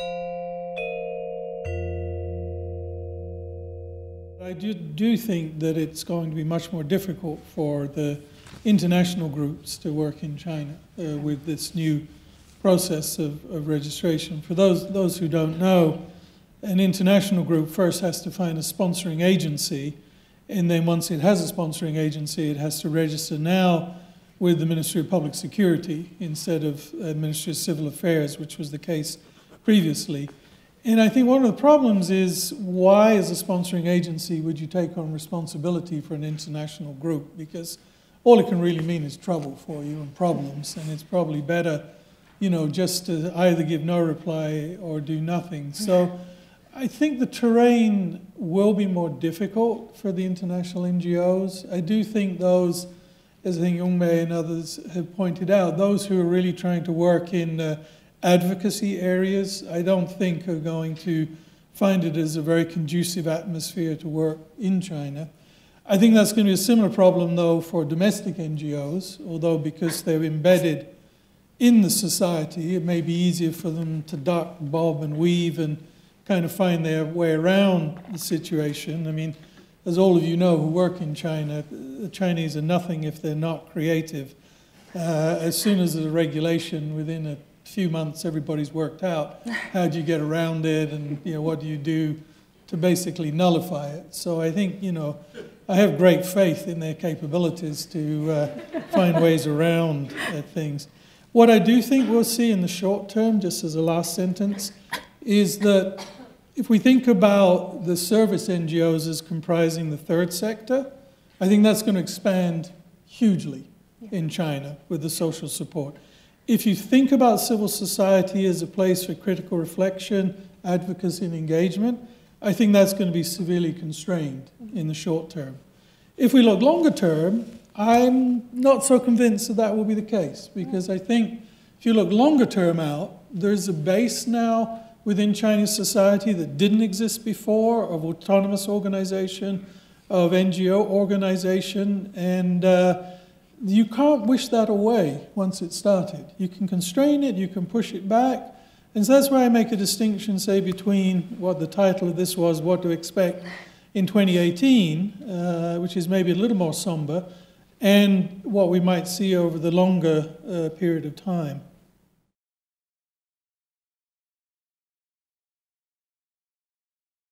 I do think that it's going to be much more difficult for the international groups to work in China with this new process of registration. For those who don't know, an international group first has to find a sponsoring agency, and then once it has a sponsoring agency, it has to register now with the Ministry of Public Security instead of Ministry of Civil Affairs, which was the case previously. And I think one of the problems is, why as a sponsoring agency would you take on responsibility for an international group? Because all it can really mean is trouble for you and problems, and it's probably better, you know, just to either give no reply or do nothing. So I think the terrain will be more difficult for the international NGOs. I do think those, as I think Youngmei and others have pointed out, those who are really trying to work in advocacy areas, I don't think are going to find it as a very conducive atmosphere to work in China. I think that's going to be a similar problem, though, for domestic NGOs, although because they're embedded in the society, it may be easier for them to duck, bob, and weave and kind of find their way around the situation. I mean, as all of you know who work in China, the Chinese are nothing if they're not creative. As soon as there's a regulation, within a few months everybody's worked out how do you get around it, and what do you do to basically nullify it. So I think I have great faith in their capabilities to find ways around things. What I do think we'll see in the short term, just as a last sentence, is that if we think about the service NGOs as comprising the third sector, I think that's going to expand hugely in China with the social support. If you think about civil society as a place for critical reflection, advocacy, and engagement, I think that's going to be severely constrained in the short term. If we look longer term, I'm not so convinced that that will be the case, because I think if you look longer term out, there's a base now within Chinese society that didn't exist before, of autonomous organization, of NGO organization, and you can't wish that away once it started. You can constrain it, you can push it back, and so that's why I make a distinction, say, between what the title of this was, What to Expect in 2018, which is maybe a little more somber, and what we might see over the longer period of time.